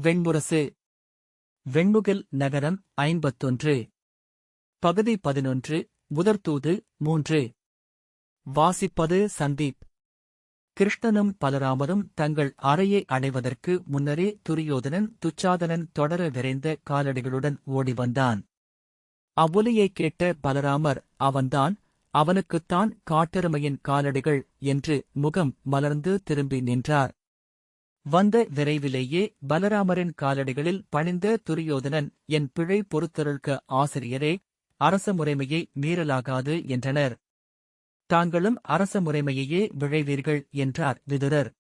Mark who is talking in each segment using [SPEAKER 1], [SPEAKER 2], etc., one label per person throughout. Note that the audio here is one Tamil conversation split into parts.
[SPEAKER 1] வெண்முரசு. வெண்முகில் நகரம் 51. பகுதி 11. முதற்தூது 3. வாசிப்பது சந்தீப். கிருஷ்ணனும் பலராமரும் தங்கள் அறையை அடைவதற்கு முன்னரே துரியோதனன் துச்சாதனன் தொடர விரைந்த காலடிகளுடன் ஓடி வந்தான். அவ்வொலியைக் கேட்ட பலராமர், அவன்தான், அவனுக்குத்தான் காட்டெருமையின் காலடிகள் என்று முகம் மலர்ந்து திரும்பி நின்றார். வந்த விரைவிலேயே பலராமரின் காலடிகளில் பணிந்த துரியோதனன், என் பிழை பொறுத்தருள்க ஆசிரியரே, அரச முறைமையை மீறலாகாது என்றனர். தாங்களும் அரச முறைமையையே விழைவீர்கள் என்றார் விதுரர்.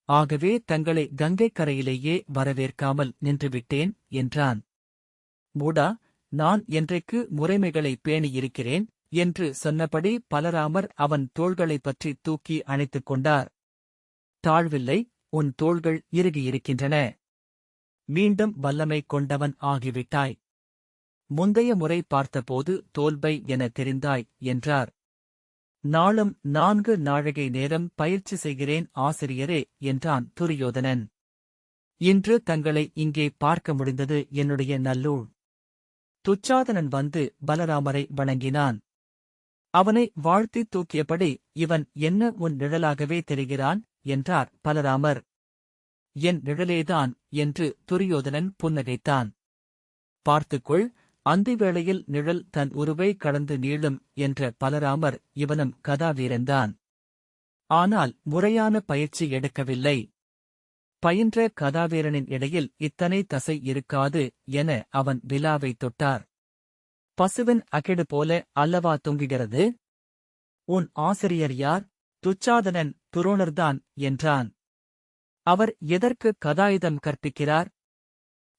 [SPEAKER 1] ஆகவே தங்களை கங்கைக் கரையிலேயே வரவேற்காமல் நின்றுவிட்டேன் என்றான். மூடா, நான் என்றைக்கு முறைமைகளை பேணியிருக்கிறேன் என்று சொன்னபடி பலராமர் அவன் தோள்களைப் பற்றி தூக்கி அணைத்துக் கொண்டார். தாழ்வில்லை, உன் தோள்கள் இறுகியிருக்கின்றன. மீண்டும் வல்லமை கொண்டவன் ஆகிவிட்டாய். முந்தைய முறை பார்த்தபோது தோல்பை என தெரிந்தாய் என்றார். நாளும் 4 நாழிகை நேரம் பயிற்சி செய்கிறேன் ஆசிரியரே என்றான் துரியோதனன். இன்று தங்களை இங்கே பார்க்க முடிந்தது என்னுடைய நல்லூழ். துச்சாதனன் வந்து பலராமரை வணங்கினான். அவனை வாழ்த்தித் தூக்கியபடி, இவன் என்ன உன் நிழலாகவே தெரிகிறான் என்றார் பலராமர். என் நிழலேதான் என்று துரியோதனன் புன்னகைத்தான். பார்த்துக்கொள், அந்திவேளையில் நிழல் தன் உருவை கடந்து நீளும் என்ற பலராமர் இவனும் கதாவீரன்தான். ஆனால் முறையான பயிற்சி எடுக்கவில்லை. பயின்ற கதாவீரனின் இடையில் இத்தனை தசை இருக்காது என அவன் விலாவைத் தொட்டார். பசுவின் அகிடு போல அல்லவா தொங்குகிறது? உன் ஆசிரியர் யார்? துச்சாதனன் துரோணர்தான் என்றான். அவர் எதற்கு கதாயுதம் கற்பிக்கிறார்?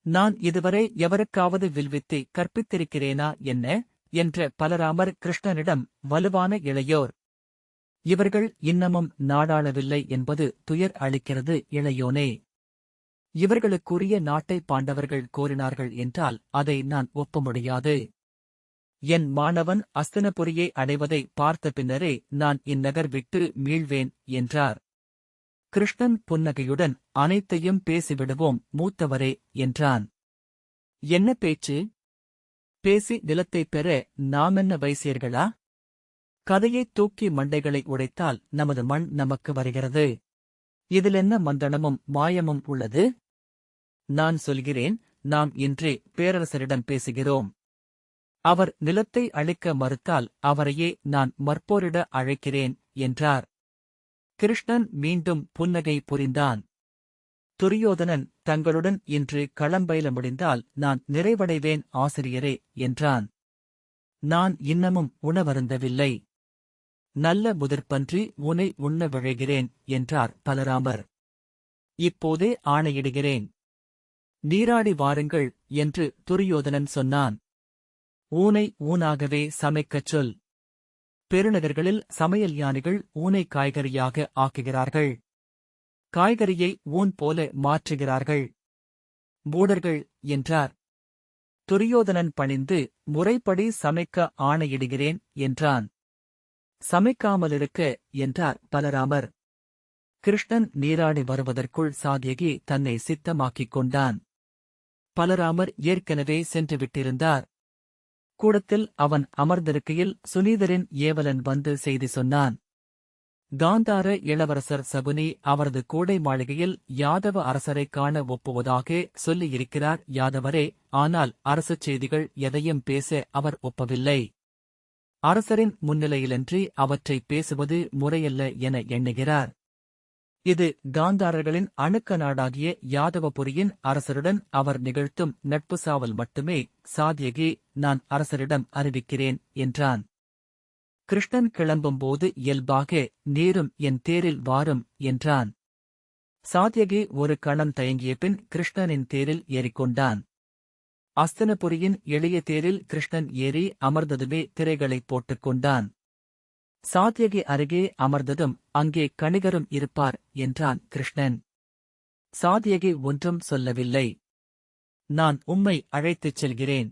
[SPEAKER 1] நான் இதுவரை எவருக்காவது வில்வித்தை கற்பித்திருக்கிறேனா என்ன என்ற பலராமர் கிருஷ்ணனிடம், வலுவான இளையோர் இவர்கள் இன்னமும் நாடாளவில்லை என்பது துயர் அளிக்கிறது இளையோனே. இவர்களுக்குரிய நாட்டை பாண்டவர்கள் கோரினார்கள் என்றால் அதை நான் ஒப்ப முடியாது. என் மாணவன் அஸ்தினபுரியை அடைவதை பார்த்த பின்னரே நான் இந்நகர் விட்டு மீள்வேன் என்றார். கிருஷ்ணன் புன்னகையுடன், அனைத்தையும் பேசிவிடுவோம் மூத்தவரே என்றான். என்ன பேச்சு? பேசி நிலத்தைப் பெற நாமென்ன வைசியர்களா? கதையைத் தூக்கி மண்டைகளை உடைத்தால் நமது மண் நமக்கு வருகிறது. இதிலென்ன மந்தனமும் மாயமும் உள்ளது? நான் சொல்கிறேன், நாம் இன்றே பேரரசரிடம் பேசுகிறோம். அவர் நிலத்தை அளிக்க மறுத்தால் அவரையே நான் மற்போரிட அழைக்கிறேன் என்றார். கிருஷ்ணன் மீண்டும் புன்னகை புரிந்தான். துரியோதனன், தங்களுடன் இன்று களம்பயில முடிந்தால் நான் நிறைவடைவேன் ஆசிரியரே என்றான். நான் இன்னமும் உணவருந்தவில்லை. நல்ல முதிர்ப்பன்றி உனை உண்ண விழைகிறேன் என்றார் பலராமர். இப்போதே ஆணையிடுகிறேன். நீராடி வாருங்கள் என்று துரியோதனன் சொன்னான். ஊனை ஊனாகவே சமைக்கச் சொல். பெருநகர்களில் சமையல் யானிகள் ஊனை காய்கறியாக ஆக்குகிறார்கள். காய்கறியை ஊன் போல மாற்றுகிறார்கள். மூடர்கள் என்றார். துரியோதனன் பணிந்து, முறைப்படி சமைக்க ஆணையிடுகிறேன் என்றான். சமைக்காமலிருக்க என்றார் பலராமர். கிருஷ்ணன் நீராடி வருவதற்குள் சாத்யகி தன்னை சித்தமாக்கிக் கொண்டான். பலராமர் ஏற்கனவே சென்றுவிட்டிருந்தார். கூடத்தில் அவன் அமர்ந்திருக்கையில் சுனீதரின் ஏவலன் வந்து செய்தி சொன்னான். காந்தார இளவரசர் சகுனி அவரது கூடை மாளிகையில் யாதவ அரசரைக் காண ஒப்புவதாக சொல்லியிருக்கிறார் யாதவரே, ஆனால் அரசுச் செய்திகள் எதையும் பேச அவர் ஒப்பவில்லை. அரசரின் முன்னிலையிலன்றி அவற்றைப் பேசுவது முறையல்ல என எண்ணுகிறார். இது காந்தாரர்களின் அணுக்க நாடாகிய யாதவபுரியின் அரசருடன் அவர் நிகழ்த்தும் நட்பு சாவல் மட்டுமே. சாத்யகி, நான் அரசரிடம் அறிவிக்கிறேன் என்றான். கிருஷ்ணன் கிளம்பும்போது இயல்பாக, நீரும் என் தேரில் வாரும் என்றான். சாத்யகி ஒரு கணம் தயங்கிய பின் கிருஷ்ணனின் தேரில் ஏறிக்கொண்டான். அஸ்தினபுரியின் எளிய தேரில் கிருஷ்ணன் ஏறி அமர்ந்ததுமே திரைகளைப் போட்டுக் கொண்டான். சாத்யகி அருகே அமர்ந்ததும், அங்கே கணிகரும் இருப்பார் என்றான் கிருஷ்ணன். சாத்யகி ஒன்றும் சொல்லவில்லை. நான் உம்மை அழைத்துச் செல்கிறேன்.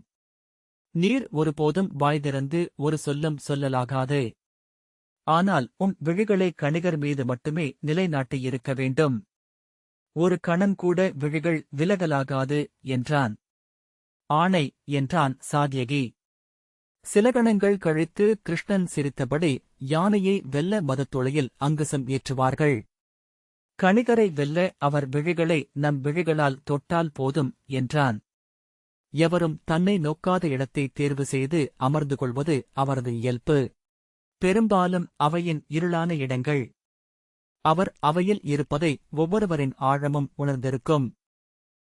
[SPEAKER 1] நீர் ஒருபோதும் வாய் திறந்து ஒரு சொல்லும் சொல்லலாகாது. ஆனால் விழிகளை கணிகர் மீது மட்டுமே நிலைநாட்டியிருக்க வேண்டும். ஒரு கணங்கூட விழிகள் விலகலாகாது என்றான். ஆணை என்றான் சாத்யகி. சில கணங்கள் கழித்து கிருஷ்ணன் சிரித்தபடி, யானையை வெல்ல மதத்துளையில் அங்குசம் ஏற்றுவார்கள். கணிகரை வெல்ல அவர் விழிகளை நம் விழிகளால் தொட்டால் போதும் என்றான். எவரும் தன்னை நோக்காத இடத்தை தேர்வு செய்து அமர்ந்து கொள்வது அவரது இயல்பு. பெரும்பாலும் அவையின் இருளான இடங்கள். அவர் அவையில் இருப்பதை ஒவ்வொருவரின் ஆழமும் உணர்ந்திருக்கும்.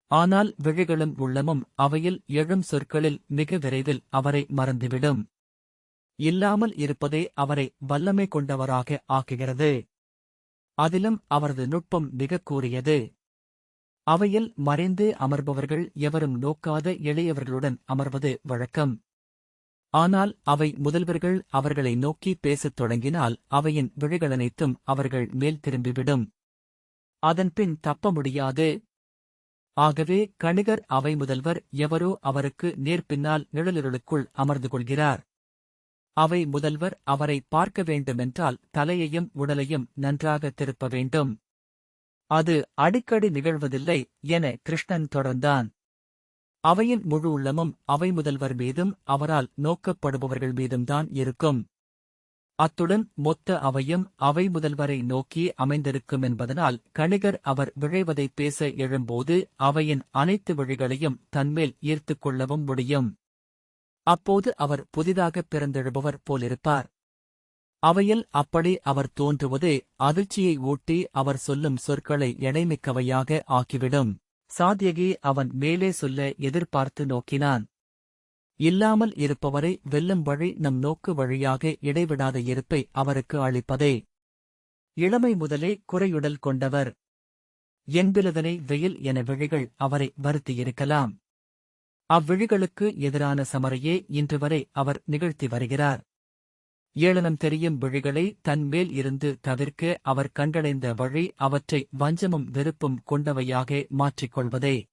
[SPEAKER 1] ஆனால் விழிகளும் உள்ளமும் அவையில் எழும் சொற்களில் மிக விரைவில் அவரை மறந்துவிடும். இல்லாமல் இருப்பதே அவரை வல்லமை கொண்டவராக ஆக்குகிறது. அதிலும் அவரது நுட்பம் மிகக் கூரியது. அவையில் மறைந்து அமர்பவர்கள் எவரும் நோக்காத எளியவர்களுடன் அமர்வது வழக்கம். ஆனால் அவை முதல்வர்கள் அவர்களை நோக்கி பேசத் தொடங்கினால் அவையின் விழிகளனைத்தும் அவர்கள் மேல் திரும்பிவிடும். அதன்பின் தப்ப முடியாது. ஆகவே கணிகர் அவை முதல்வர் எவரோ அவருக்கு நேர்பின்னால் நிழலிருளுக்குள் அமர்ந்து கொள்கிறார். அவை முதல்வர் அவரை பார்க்க வேண்டுமென்றால் தலையையும் உடலையும் நன்றாக திருப்ப வேண்டும். அது அடிக்கடி நிகழ்வதில்லை என கிருஷ்ணன் தொடர்ந்தான். அவையின் முழு உள்ளமும் அவை முதல்வர் மீதும் அவரால் நோக்கப்படுபவர்கள் மீதும்தான் இருக்கும். அத்துடன் மொத்த அவையும் அவை முதல்வரை நோக்கி அமைந்திருக்கும் என்பதனால் கணிகர் அவர் விழைவதை பேச எழும்போது அவையின் அனைத்து விழிகளையும் தன்மேல் ஈர்த்துக் கொள்ளவும் முடியும். அப்போது அவர் புதிதாகப் பிறந்தெழுபவர் போலிருப்பார். அவையில் அப்படி அவர் தோன்றுவது அதிர்ச்சியை ஊட்டி அவர் சொல்லும் சொற்களை எடைமிக்கவையாக ஆக்கிவிடும். சாத்யகி அவன் மேலே சொல்ல எதிர்பார்த்து நோக்கினான். இல்லாமல் இருப்பவரை வெல்லும் வழி நம் நோக்கு வழியாக இடைவிடாத இருப்பை அவருக்கு அளிப்பதே. இளமை முதலே குறையுடல் கொண்டவர். என்பிலதனை வெயில் என விழிகள் அவரை வருத்தியிருக்கலாம். அவ்விழிகளுக்கு எதிரான சமரையே இன்று வரை அவர் நிகழ்த்தி வருகிறார். ஏளனம் தெரியும் விழிகளை தன்மேல் இருந்து தவிர்க்க அவர் கண்டடைந்த வழி அவற்றை வஞ்சமும் வெறுப்பும் கொண்டவையாக மாற்றிக்கொள்வதே.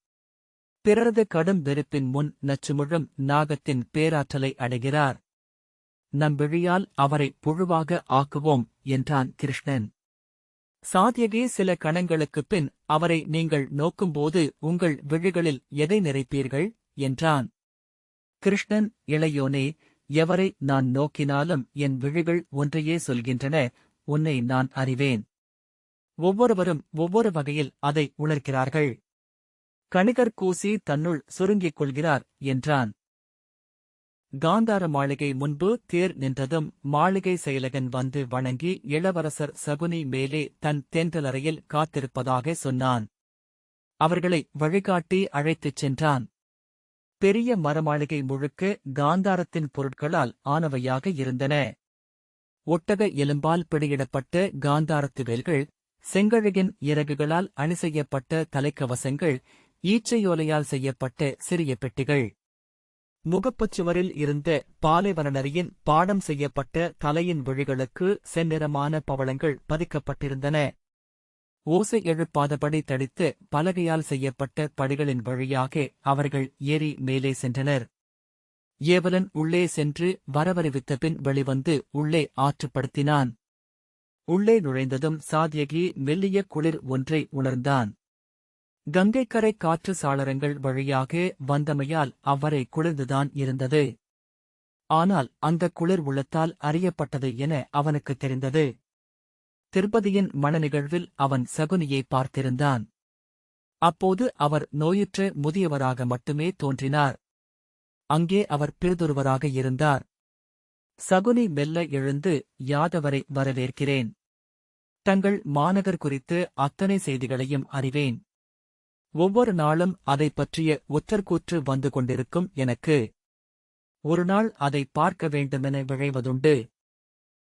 [SPEAKER 1] பிறரது கடும் வெறுப்பின் முன் நச்சுமுழும் நாகத்தின் பேராற்றலை அடைகிறார். நம் விழியால் அவரை புழுவாக ஆக்குவோம் என்றான் கிருஷ்ணன். சாத்யகி சில கணங்களுக்குப் பின் அவரை நீங்கள் நோக்கும்போது உங்கள் விழிகளில் எதை நிறைப்பீர்கள் என்றான். கிருஷ்ணன், இளையோனே, எவரை நான் நோக்கினாலும் என் விழிகள் ஒன்றையே சொல்கின்றன, உன்னை நான் அறிவேன். ஒவ்வொருவரும் ஒவ்வொரு வகையில் அதை உணர்கிறார்கள். கணிகர் கூசி தன்னுள் சுருங்கிக் கொள்கிறார் என்றான். காந்தார மாளிகை முன்பு தேர் நின்றதும் மாளிகை செயலகன் வந்து வணங்கி இளவரசர் சகுனி மேலே தன் தேன்றலறையில் காத்திருப்பதாக சொன்னான். அவர்களை வழிகாட்டி அழைத்துச் சென்றான். பெரிய மரமாளிகை முழுக்க காந்தாரத்தின் பொருட்களால் ஆனவையாக இருந்தன. ஒட்டக எலும்பால் பிடியிடப்பட்ட காந்தாரத்து வேல்கள், செங்கழுகின் இறகுகளால் அணி செய்யப்பட்ட தலைக்கவசங்கள், ஈச்சையோலையால் செய்யப்பட்ட சிறிய பெட்டிகள். முகப்புச்சுவரில் இருந்த பாலைவனரியின் பாடம் செய்யப்பட்ட தலையின் விழிகளுக்கு செந்நிறமான பவளங்கள் பதிக்கப்பட்டிருந்தன. ஓசை எழுப்பாதபடி தடித்து பலகையால் செய்யப்பட்ட படிகளின் வழியாக அவர்கள் ஏறி மேலே சென்றனர். ஏவலன் உள்ளே சென்று வரவறிவித்தபின் வெளிவந்து உள்ளே ஆற்றுப்படுத்தினான். உள்ளே நுழைந்ததும் சாத்யகி மெல்லிய குளிர் ஒன்றை உணர்ந்தான். கங்கைக்கரை காற்று சாளரங்கள் வழியாக வந்தமையால் அவ்வரை குளிர்ந்துதான் இருந்தது. ஆனால் அந்த குளிர் உள்ளத்தால் அறியப்பட்டது என அவனுக்குத் தெரிந்தது. திருப்பதியின் மணநிகழ்வில் அவன் சகுனியை பார்த்திருந்தான். அப்போது அவர் நோயுற்ற முதியவராக மட்டுமே தோன்றினார். அங்கே அவர் பிறிதொருவராக இருந்தார். சகுனி மெல்ல எழுந்து, யாதவரை வரவேற்கிறேன். தங்கள் மாநகர் குறித்து அத்தனை செய்திகளையும் அறிவேன். ஒவ்வொரு நாளும் அதைப் பற்றிய ஒற்றர்கூற்று வந்து கொண்டிருக்கும் எனக்கு. ஒருநாள் அதை பார்க்க வேண்டுமென விழைவதுண்டு.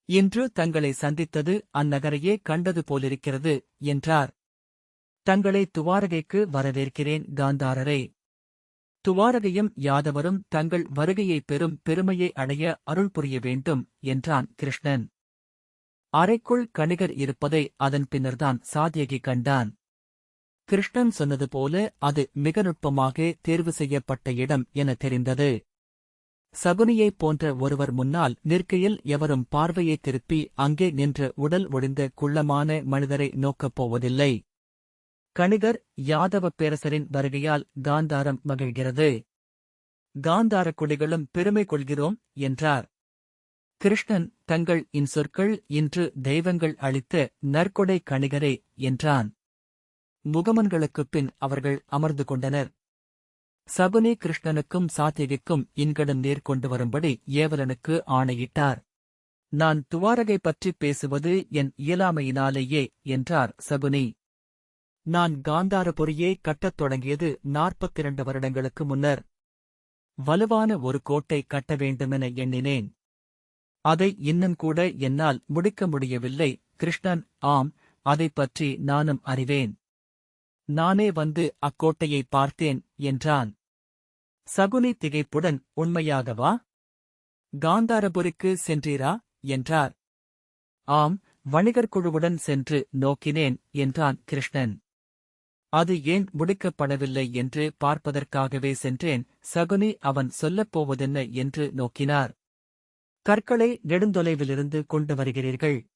[SPEAKER 1] இன்று தங்களை சந்தித்தது அந்நகரையே கண்டது போலிருக்கிறது என்றார். தங்களை துவாரகைக்கு வரவேற்கிறேன் காந்தாரரே. துவாரகையும் யாதவரும் தங்கள் வருகையைப் பெறும் பெருமையை அடைய அருள் புரிய வேண்டும் என்றான் கிருஷ்ணன். அறைக்குள் கணிகர் இருப்பதை அதன் பின்னர்தான் சாத்யகி கண்டான். கிருஷ்ணன் சொன்னது போல அது மிக நுட்பமாக தேர்வு செய்யப்பட்ட இடம் என தெரிந்தது. சகுனியைப் போன்ற ஒருவர் முன்னால் நிற்கையில் எவரும் பார்வையைத் திருப்பி அங்கே நின்ற உடல் ஒடிந்த குள்ளமான மனிதரை நோக்கப் போவதில்லை. கணிகர் யாதவ பேரரசரின் வருகையால் காந்தாரம் மகிழ்கிறது. காந்தார குடிகளும் பெருமை கொள்கிறோம் என்றார். கிருஷ்ணன் தங்கள் இன்சொற்கள் இன்று தெய்வங்கள் அளித்த நற்கொடை கணிகரே என்றான். முகமன்களுக்குப் பின் அவர்கள் அமர்ந்து கொண்டனர். சகுனி கிருஷ்ணனுக்கும் சாத்தியகிக்கும் இன்கடன் நேர் கொண்டு வரும்படி ஏவலனுக்கு ஆணையிட்டார். நான் துவாரகை பற்றிப் பேசுவது என் இயலாமையினாலேயே என்றார் சகுனி. நான் காந்தாரபுரியை கட்டத் தொடங்கியது 42 வருடங்களுக்கு முன்னர். வலுவான ஒரு கோட்டை கட்ட வேண்டுமென எண்ணினேன். அதை இன்னும் கூட என்னால் முடிக்க முடியவில்லை. கிருஷ்ணன் ஆம், அதைப் பற்றி நானும் அறிவேன். நானே வந்து அக்கோட்டையை பார்த்தேன் என்றான். சகுனி திகைப்புடன் உண்மையாகவா? காந்தாரபுரிக்கு சென்றீரா என்றார். ஆம், வணிகர் குழுவுடன் சென்று நோக்கினேன் என்றான் கிருஷ்ணன். அது ஏன் முடிக்கப்படவில்லை என்று பார்ப்பதற்காகவே சென்றேன். சகுனி அவன் சொல்லப்போவதென்ன என்று நோக்கினார். கற்களை நெடுந்தொலைவிலிருந்து கொண்டு வருகிறீர்கள்.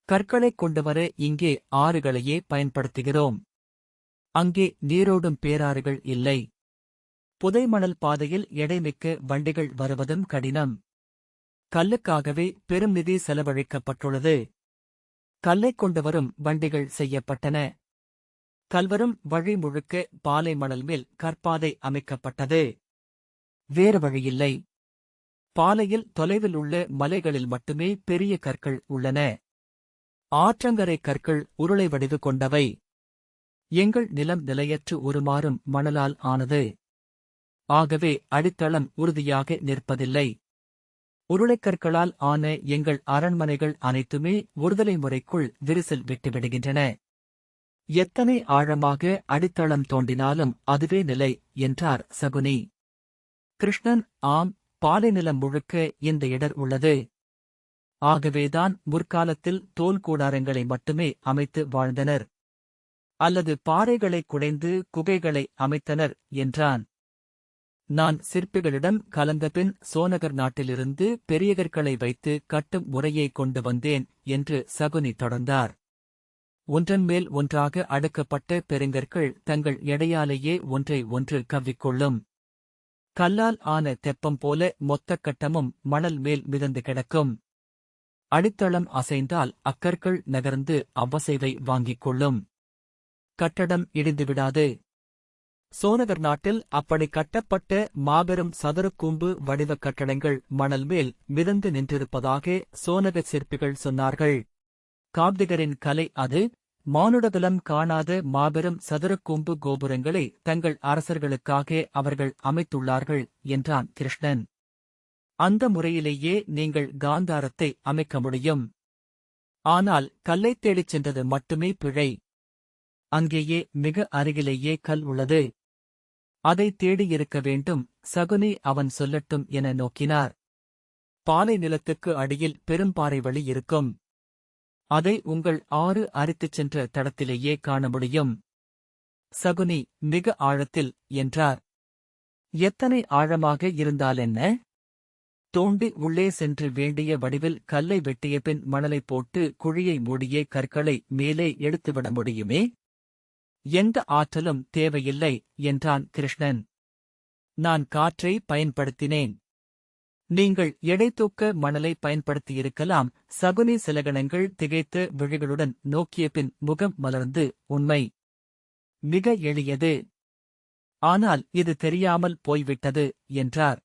[SPEAKER 1] கற்களைக் கொண்டுவர இங்கே ஆறுகளையே பயன்படுத்துகிறோம். அங்கே நீரோடும் பேராறுகள் இல்லை. புதைமணல் பாதையில் எடைமிக்க வண்டிகள் வருவதும் கடினம். கல்லுக்காகவே பெரும் நிதி செலவழிக்கப்பட்டுள்ளது. கல்லைக் கொண்டுவரும் வண்டிகள் செய்யப்பட்டன. கல்வரும் வழி முழுக்க பாலை மணல் மேல் கற்பாதை அமைக்கப்பட்டது. வேறு வழியில்லை. பாலையில் தொலைவில் உள்ள மலைகளில் மட்டுமே பெரிய கற்கள் உள்ளன. ஆற்றங்கரை கற்கள் உருளை வடிவு கொண்டவை. எங்கள் நிலம் நிலையற்று உருமாறும் மணலால் ஆனது. ஆகவே அடித்தளம் உறுதியாக நிற்பதில்லை. உருளைக்கற்களால் ஆன எங்கள் அரண்மனைகள் அனைத்துமே ஒருதலை முறைக்குள் விரிசல் விட்டுவிடுகின்றன. எத்தனை ஆழமாக அடித்தளம் தோண்டினாலும் அதுவே நிலை என்றார் சகுனி. கிருஷ்ணன் ஆம், பாலை நிலம் முழுக்க இந்த இடர் உள்ளது. ஆகவேதான் முற்காலத்தில் தோல் கூடாரங்களை மட்டுமே அமைத்து வாழ்ந்தனர். அல்லது பாறைகளைக் குடைந்து குகைகளை அமைத்தனர் என்றான். நான் சிற்பிகளிடம் கலந்தபின் சோனகர் நாட்டிலிருந்து பெரிய கற்களை வைத்து கட்டும் முறையை கொண்டு வந்தேன் என்று சகுனி தொடர்ந்தார். ஒன்றன் மேல் ஒன்றாக அடுக்கப்பட்ட பெருங்கற்கள் தங்கள் எடையாலேயே ஒன்றை ஒன்று கவ்விக்கொள்ளும். கல்லால் ஆன தெப்பம் போல மொத்தக் கட்டமும் மணல் மேல் மிதந்து கிடக்கும். அடித்தளம் அசைந்தால் அக்கற்கள் நகர்ந்து அவ்வசைவை வாங்கிக் கொள்ளும். கட்டடம் இடிந்துவிடாது. சோனகர் நாட்டில் அப்படி கட்டப்பட்ட மாபெரும் சதுரக்கூம்பு வடிவக் கட்டடங்கள் மணல் மேல் மிதந்து நின்றிருப்பதாக சோனக சிற்பிகள் சொன்னார்கள். காப்திகரின் கலை அது. மானுடகுலம் காணாத மாபெரும் சதுரக்கூம்பு கோபுரங்களை தங்கள் அரசர்களுக்காக அவர்கள் அமைத்துள்ளார்கள் என்றான் கிருஷ்ணன். அந்த முறையிலேயே நீங்கள் காந்தாரத்தை அமைக்க முடியும். ஆனால் கல்லைத் தேடிச் சென்றது மட்டுமே பிழை. அங்கேயே மிக அருகிலேயே கல் உள்ளது. அதை தேடியிருக்க வேண்டும். சகுனி அவன் சொல்லட்டும் என நோக்கினார். பாலை நிலத்துக்கு அடியில் பெரும்பாறை வழி இருக்கும். அதை உங்கள் ஆறு அரித்துச் சென்ற தடத்திலேயே காண முடியும். சகுனி மிக ஆழத்தில் என்றார். எத்தனை ஆழமாக இருந்தாலென்ன? தோண்டி உள்ளே சென்று வேண்டிய வடிவில் கல்லை வெட்டிய பின் மணலைப் போட்டு குழியை மூடியே கற்களை மேலே எடுத்துவிட முடியுமே. எந்த ஆற்றலும் தேவையில்லை என்றான் கிருஷ்ணன். நான் காற்றை பயன்படுத்தினேன். நீங்கள் எடை தூக்க மணலை பயன்படுத்தியிருக்கலாம். சகுனி சில கணங்கள் திகைத்த விழிகளுடன் நோக்கிய பின் முகம் மலர்ந்து உண்மை. மிக எளியது. ஆனால் இது தெரியாமல் போய்விட்டது என்றார்.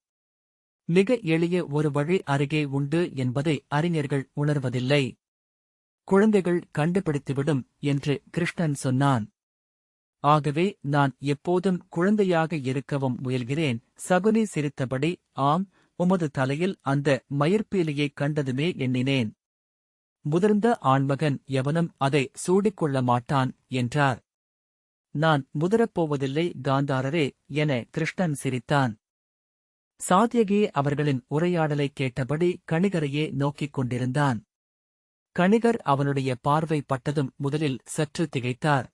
[SPEAKER 1] மிக எளிய ஒரு வழி அருகே உண்டு என்பதை அறிஞர்கள் உணர்வதில்லை. குழந்தைகள் கண்டுபிடித்துவிடும் என்று கிருஷ்ணன் சொன்னான். ஆகவே நான் எப்போதும் குழந்தையாக இருக்கவும் முயல்கிறேன். சகுனி சிரித்தபடி ஆம், உமது தலையில் அந்த மயிர்பீலியைக் கண்டதுமே எண்ணினேன். முதிர்ந்த ஆண்மகன் எவனும் அதை சூடிக்கொள்ள மாட்டான் என்றார். நான் முதிரப்போவதில்லை காந்தாரரே என கிருஷ்ணன் சிரித்தான். சாத்யகி அவர்களின் உரையாடலைக் கேட்டபடி கணிகரையே நோக்கிக் கொண்டிருந்தான். கணிகர் அவனுடைய பார்வை பட்டதும் முதலில் சற்று திகைத்தார்.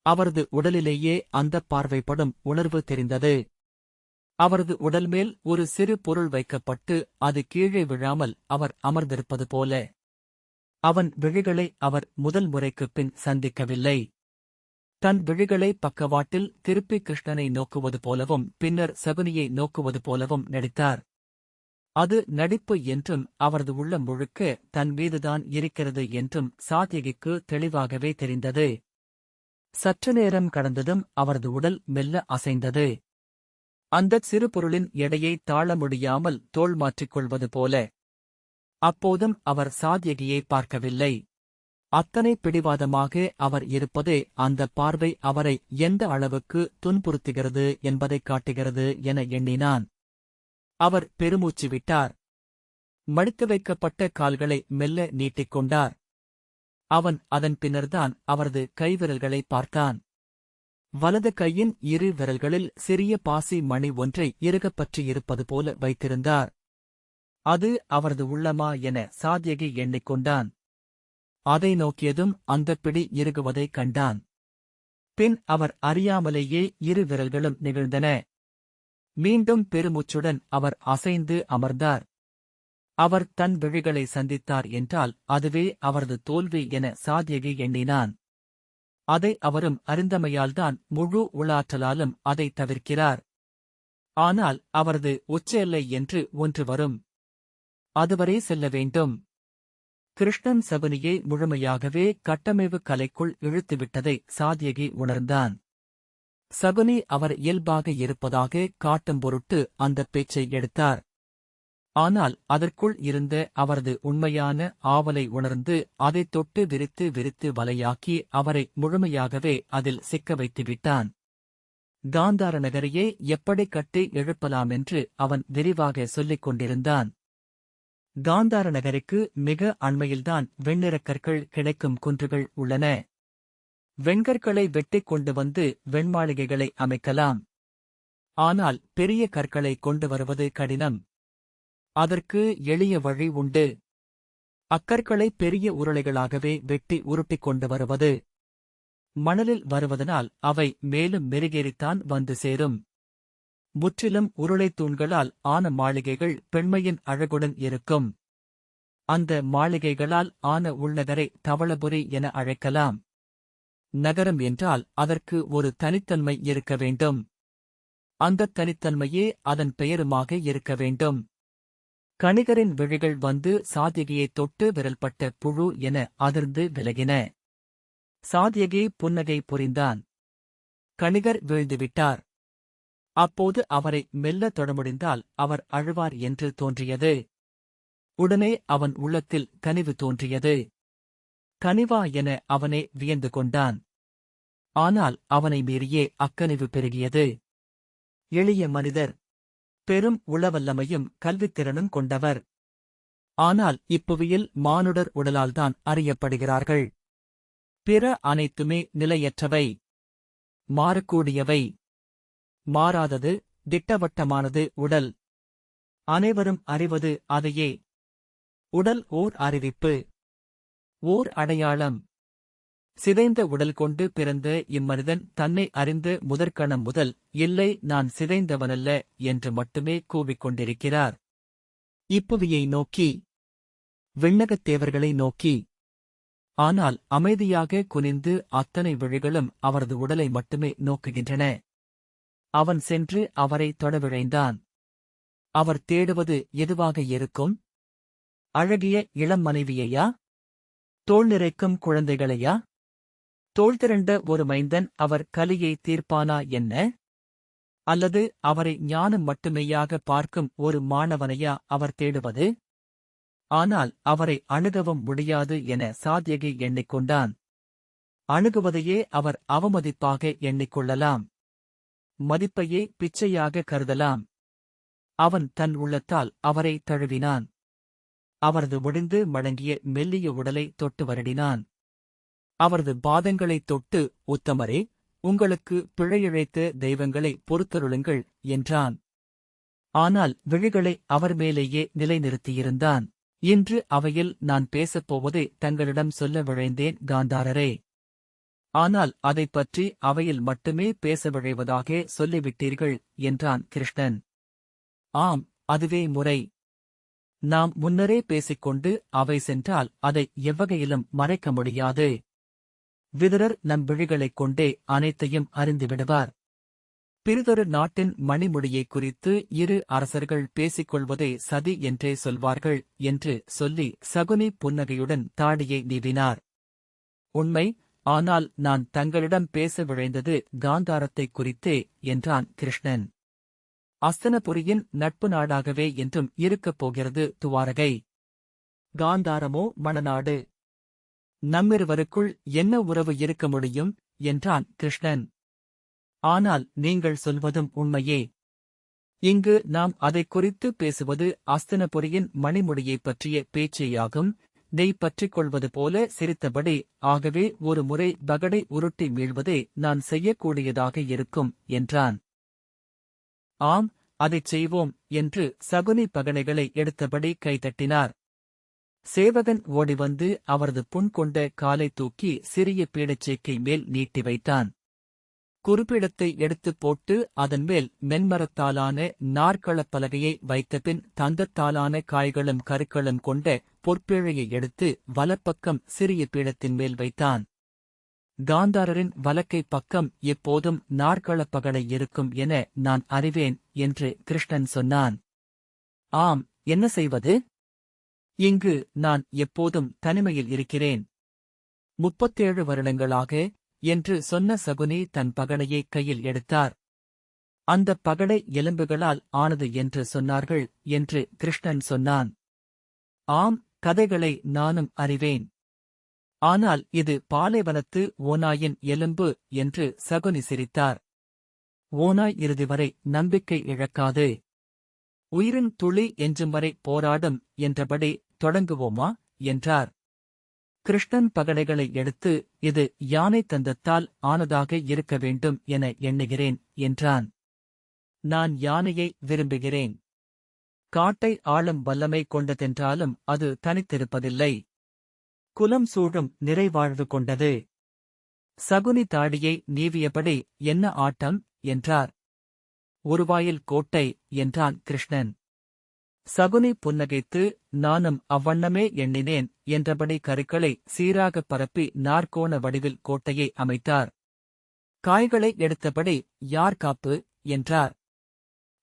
[SPEAKER 1] அவரது உடலிலேயே அந்தப் பார்வைப்படும் உணர்வு தெரிந்தது. அவரது உடல்மேல் ஒரு சிறு பொருள் வைக்கப்பட்டு அது கீழே விழாமல் அவர் அமர்ந்திருப்பது போல. அவன் விழிகளை அவர் முதல் முறைக்குப் பின் சந்திக்கவில்லை. தன் விழிகளை பக்கவாட்டில் திருப்பி கிருஷ்ணனை நோக்குவது போலவும் பின்னர் சகுனியை நோக்குவது போலவும் நடித்தார். அது நடிப்பு என்றும் அவரது உள்ளம் முழுக்க தன் மீதுதான் இருக்கிறது என்றும் சாத்யகிக்கு தெளிவாகவே தெரிந்தது. சற்று நேரம் கடந்ததும் அவரது உடல் மெல்ல அசைந்தது. அந்தச் சிறு பொருளின் எடையை தாழ முடியாமல் தோள் மாற்றிக் கொள்வது போல. அப்போதும் அவர் சாத்யகியை பார்க்கவில்லை. அத்தனை பிடிவாதமாக அவர் இருப்பதே அந்தப் பார்வை அவரை எந்த அளவுக்கு துன்புறுத்துகிறது என்பதைக் காட்டுகிறது என எண்ணினான். அவர் பெருமூச்சு விட்டார். மடித்து வைக்கப்பட்ட கால்களை மெல்ல நீட்டிக்கொண்டார். அவன் அதன் பின்னர்தான் அவரது கைவிரல்களை பார்த்தான். வலது கையின் இரு விரல்களில் சிறிய பாசி மணி ஒன்றை இறுகப் பற்றியிருப்பது போல வைத்திருந்தார். அது அவரது உள்ளமா என சாத்யகி எண்ணிக்கொண்டான். அதை நோக்கியதும் அந்தப் பிடி இறுகுவதைக் கண்டான். பின் அவர் அறியாமலேயே இரு விரல்களும் நிகழ்ந்தன. மீண்டும் பெருமூச்சுடன் அவர் அசைந்து அமர்ந்தார். அவர் தன் விழிகளை சந்தித்தார் என்றால் அதுவே அவரது தோல்வி என சாத்யகி எண்ணினான். அதை அவரும் அறிந்தமையால்தான் முழு உளாற்றலாலும் அதை தவிர்க்கிறார். ஆனால் அவரது உச்ச எல்லை என்று ஒன்று வரும். அதுவரை செல்ல வேண்டும். கிருஷ்ணன் சகுனியை முழுமையாகவே கட்டமைவு கலைக்குள் இழுத்துவிட்டதை சாத்யகி உணர்ந்தான். சகுனி அவர் இயல்பாக இருப்பதாக காட்டும் பொருட்டு அந்தப் பேச்சை எடுத்தார். ஆனால் அதற்குள் இருந்த அவரது உண்மையான ஆவலை உணர்ந்து அதைத் தொட்டு விரித்து விரித்து வலையாக்கி அவரை முழுமையாகவே அதில் சிக்க வைத்துவிட்டான். காந்தார நகரையே எப்படி கட்டி எழுப்பலாமென்று அவன் விரிவாக சொல்லிக் கொண்டிருந்தான். காந்தார நகருக்கு மிக அண்மையில்தான் வெண்ணிறக் கற்கள் கிடைக்கும் குன்றுகள் உள்ளன. வெண்கற்களை வெட்டிக் கொண்டு வந்து வெண்மாளிகைகளை அமைக்கலாம். ஆனால் பெரிய கற்களை கொண்டு வருவது கடினம். அதற்கு எளிய வழி உண்டு. அக்கற்களை பெரிய உருளைகளாகவே வெட்டி உருட்டிக் கொண்டு வருவது. மணலில் வருவதனால் அவை மேலும் மெருகேறித்தான் வந்து சேரும். முற்றிலும் உருளைத் தூண்களால் ஆன மாளிகைகள் பெண்மையின் அழகுடன் இருக்கும். அந்த மாளிகைகளால் ஆன உள்நகரை தவளபுரி என அழைக்கலாம். நகரம் என்றால் அதற்கு ஒரு தனித்தன்மை இருக்க வேண்டும். அந்தத் தனித்தன்மையே அதன் பெயருமாக இருக்க வேண்டும். கணிகரின் விழிகள் வந்து சாத்யகியைத் தொட்டு விரல்பட்ட புழு என அதிர்ந்து விலகின. சாத்யகி புன்னகை புரிந்தான். கணிகர் வீழ்ந்துவிட்டார். அப்போது அவரை மெல்ல தொடமுடிந்தால் அவர் அழுவார் என்று தோன்றியது. உடனே அவன் உள்ளத்தில் கனிவு தோன்றியது. கனிவா என அவனே வியந்து கொண்டான். ஆனால் அவனை மீறியே அக்கனிவு பெருகியது. எளிய மனிதர். பெரும் உளவல்லமையும் கல்வித்திறனும் கொண்டவர். ஆனால் இப்புவியில் மானுடர் உடலால்தான் அறியப்படுகிறார்கள். பிற அனைத்துமே நிலையற்றவை, மாறக்கூடியவை. மாறாதது, திட்டவட்டமானது உடல். அனைவரும் அறிவது அதையே. உடல் ஓர் அறிவிப்பு, ஓர் அடையாளம். சிதைந்த உடல் கொண்டு பிறந்த இம்மனிதன் தன்னை அறிந்த முதற்கணம் முதல் இல்லை நான் சிதைந்தவனல்ல என்று மட்டுமே கூவிக்கொண்டிருக்கிறார். இப்புவியை நோக்கி, விண்ணகத் தேவர்களை நோக்கி. ஆனால் அமைதியாக குனிந்து அத்தனை விழிகளும் அவரது உடலை மட்டுமே நோக்குகின்றன. அவன் சென்று அவரை தொடவிழைந்தான். அவர் தேடுவது எதுவாக இருக்கும்? அழகிய இளம் மனைவியையா? தோள் நிறைக்கும் குழந்தைகளையா? தோள் திரண்ட ஒரு மைந்தன் அவர் கலியை தீர்ப்பானா என்ன? அல்லது அவரை ஞானம் மட்டுமேயாக பார்க்கும் ஒரு மாணவனையா அவர் தேடுவது? ஆனால் அவரை அணுகவும் முடியாது என சாத்யகி எண்ணிக்கொண்டான். அணுகுவதையே அவர் அவமதிப்பாக எண்ணிக்கொள்ளலாம். மதிப்பையே பிச்சையாக கருதலாம். அவன் தன் உள்ளத்தால் அவரை தழுவினான். அவரது ஒடிந்து மடங்கிய மெல்லிய உடலை தொட்டு வருடினான். அவரது பாதங்களைத் தொட்டு, உத்தமரே, உங்களுக்கு பிழையிழைத்த தெய்வங்களை பொறுத்தருளுங்கள் என்றான். ஆனால் விழிகளை அவர் மேலேயே நிலைநிறுத்தியிருந்தான். இன்று அவையில் நான் பேசப்போவதை தங்களிடம் சொல்ல விழைந்தேன் காந்தாரரே. ஆனால் அதைப் பற்றி அவையில் மட்டுமே பேச விழைவதாக சொல்லிவிட்டீர்கள் என்றான் கிருஷ்ணன். ஆம், அதுவே முறை. நாம் முன்னரே பேசிக்கொண்டு அவை சென்றால் அதை எவ்வகையிலும் மறைக்க முடியாது. விதுரர் நம் விழிகளைக் கொண்டே அனைத்தையும் அறிந்துவிடுவார். பிறிதொரு நாட்டின் மணிமொழியைக் குறித்து இரு அரசர்கள் பேசிக்கொள்வதை சதி என்றே சொல்வார்கள் என்று சொல்லி சகுனி புன்னகையுடன் தாடியை நீவினார். உண்மை, ஆனால் நான் தங்களிடம் பேச விழைந்தது காந்தாரத்தைக் குறித்தே என்றான் கிருஷ்ணன். அஸ்தனபுரியின் நட்பு நாடாகவே என்றும் இருக்கப் போகிறது துவாரகை. காந்தாரமோ மணநாடு. நம்மிருவருக்குள் என்ன உறவு இருக்க முடியும் என்றான் கிருஷ்ணன். ஆனால் நீங்கள் சொல்வதும் உண்மையே. இங்கு நாம் அதைக் குறித்து பேசுவது அஸ்தனபுரியின் மணிமொழியைப் பற்றிய பேச்சேயாகும். நெய் பற்றிக் கொள்வது போல சிரித்தபடி, ஆகவே ஒரு முறை பகடை உருட்டி மீள்வதே நான் செய்யக்கூடியதாக இருக்கும் என்றான். ஆம், அதைச் செய்வோம் என்று சகுனி பகடைகளை எடுத்தபடி கைதட்டினார். சேவகன் ஓடிவந்து அவரது புண் கொண்ட காலை தூக்கி சிறிய பீடச்சேக்கை மேல் நீட்டி வைத்தான். குறிப்பிடத்தை எடுத்துப் போட்டு அதன்மேல் மென்மரத்தாலான நாற்களப் பலகையை வைத்தபின் தங்கத்தாலான காய்களும் கருக்களும் கொண்ட பொற்பேழையை எடுத்து வலப்பக்கம் சிறிய பீடத்தின் மேல் வைத்தான். காந்தாரரின் வலக்கை பக்கம் எப்போதும் நாற்களப் பகடை இருக்கும் என நான் அறிவேன் என்று கிருஷ்ணன் சொன்னான். ஆம், என்ன செய்வது? இங்கு நான் எப்போதும் தனிமையில் இருக்கிறேன். 37 வருடங்களாக என்று சொன்ன சகுனி தன் பகடையை கையில் எடுத்தார். அந்தப் பகடை எலும்புகளால் ஆனது என்று சொன்னார்கள் என்று கிருஷ்ணன் சொன்னான். ஆம், கதைகளை நானும் அறிவேன். ஆனால் இது பாலைவனத்து ஓநாயின் எலும்பு என்று சகுனி சிரித்தார். ஓநாய் இறுதிவரை நம்பிக்கை இழக்காது. உயிரின் துளி எஞ்சும் வரை போராடும் என்றபடி தொடங்குவோமா என்றார். கிருஷ்ணன் பகடைகளை எடுத்து, இது யானை தந்தத்தால் ஆனதாக இருக்க வேண்டும் என எண்ணுகிறேன் என்றான். நான் யானையை விரும்புகிறேன். காட்டை ஆளும் வல்லமை கொண்டதென்றாலும் அது தனித்திருப்பதில்லை. குலம் சூழும் நிறைவாழ்வு கொண்டது. சகுனி தாடியை நீவியபடி, என்ன ஆட்டம் என்றார். ஒருவாயில் கோட்டை என்றான் கிருஷ்ணன். சகுனி புன்னகைத்து, நானும் அவ்வண்ணமே எண்ணினேன் என்றபடி கருக்களை சீராகப் பரப்பி நாற்கோண வடிவில் கோட்டையை அமைத்தார். காய்களை எடுத்தபடி, யார் காப்பு என்றார்.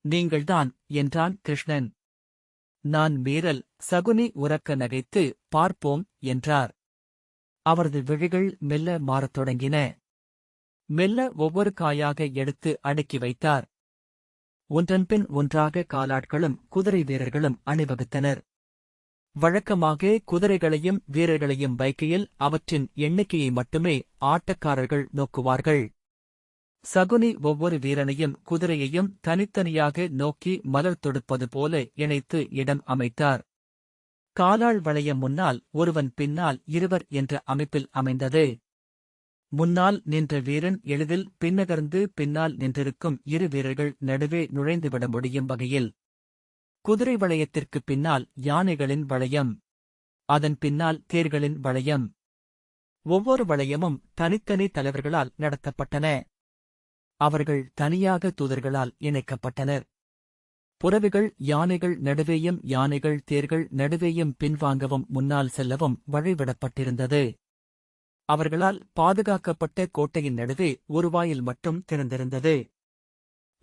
[SPEAKER 1] நீங்கள்தான் என்றான் கிருஷ்ணன். நான் மீறல். சகுனி உரக்க நகைத்து, பார்ப்போம் என்றார். அவரது விழிகள் மெல்ல மாறத் தொடங்கின. மெல்ல ஒவ்வொரு காயாக எடுத்து அடுக்கி வைத்தார். ஒன்றன்பின் ஒன்றாக காலாட்களும் குதிரை வீரர்களும் அணிவகுத்தனர். வழக்கமாக குதிரைகளையும் வீரர்களையும் வைக்கையில் அவற்றின் எண்ணிக்கையை மட்டுமே ஆட்டக்காரர்கள் நோக்குவார்கள். சகுனி ஒவ்வொரு வீரனையும் குதிரையையும் தனித்தனியாக நோக்கி மலர் தொடுப்பது போல இணைத்து இடம் அமைத்தார். காலாள் வளையம் முன்னால் ஒருவன் பின்னால் இருவர் என்ற அமைப்பில் அமைந்தது. முன்னால் நின்ற வீரன் எளிதில் பின்னகர்ந்து பின்னால் நின்றிருக்கும் இரு வீரர்கள் நடுவே நுழைந்துவிட முடியும் வகையில். குதிரை வளையத்திற்குப் பின்னால் யானைகளின் வளையம், அதன் பின்னால் தேர்களின் வளையம். ஒவ்வொரு வளையமும் தனித்தனி தலைவர்களால் நடத்தப்பட்டன. அவர்கள் தனியாக தூதர்களால் இணைக்கப்பட்டனர். புறவிகள் யானைகள் நடுவேயும் யானைகள் தேர்கள் நடுவேயும் பின்வாங்கவும் முன்னால் செல்லவும் வழிவிடப்பட்டிருந்தது. அவர்களால் பாதுகாக்கப்பட்ட கோட்டையின் நடுவே ஒரு வாயில் மட்டும் திறந்திருந்தது.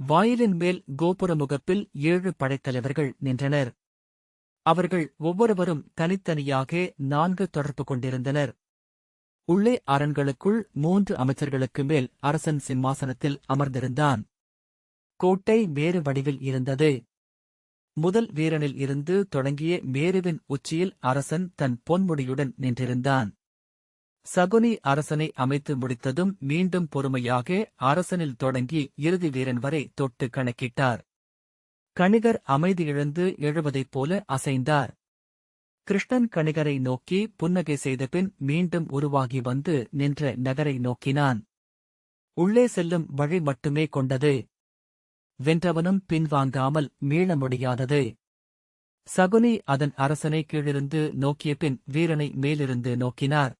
[SPEAKER 1] வாயிலின் மேல் கோபுர முகப்பில் 7 படைத்தலைவர்கள் நின்றனர். அவர்கள் ஒவ்வொருவரும் தனித்தனியாக 4 தொடர்பு கொண்டிருந்தனர். உள்ளே அரண்களுக்குள் 3 அமைச்சர்களுக்கு மேல் அரசன் சிம்மாசனத்தில் அமர்ந்திருந்தான். கோட்டை மேரு வடிவில் இருந்தது. முதல் வீரனில் இருந்து தொடங்கிய மேருவின் உச்சியில் அரசன் தன் பொன்முடியுடன் நின்றிருந்தான். சகுனி அரசனை அமைத்து முடித்ததும் மீண்டும் பொறுமையாக அரசனில் தொடங்கி இறுதி வீரன் வரை தொட்டு கணக்கிட்டார். கணிகர் அமைதியிழந்து எழுவதைப் போல அசைந்தார். கிருஷ்ணன் கணிகரை நோக்கி புன்னகை செய்தபின் மீண்டும் உருவாகி வந்து நின்ற நகரை நோக்கினான். உள்ளே செல்லும் வழி மட்டுமே கொண்டது. வென்றவனும் பின்வாங்காமல் மீள முடியாதது. சகுனி அதன் அரசனை கீழிருந்து நோக்கியபின் வீரனை மேலிருந்து நோக்கினார்.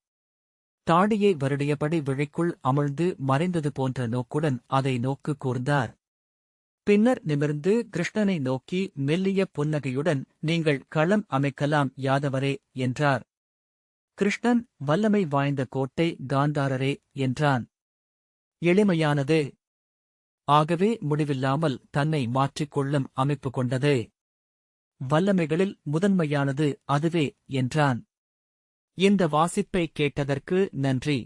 [SPEAKER 1] தாடியை வருடியபடி விழிக்குள் அமிழ்ந்து மறைந்தது போன்ற நோக்குடன் அதை நோக்கு கூர்ந்தார். பின்னர் நிமிர்ந்து கிருஷ்ணனை நோக்கி மெல்லிய புன்னகையுடன், நீங்கள் களம் அமைக்கலாம் யாதவரே என்றார். கிருஷ்ணன் வல்லமை வாய்ந்த கோட்டை காந்தாரரே என்றான். எளிமையானது. ஆகவே முடிவில்லாமல் தன்னை மாற்றிக்கொள்ளும் அமைப்பு கொண்டது. வல்லமைகளில் முதன்மையானது அதுவே என்றான். இந்த வாசிப்பை கேட்டதற்கு நன்றி.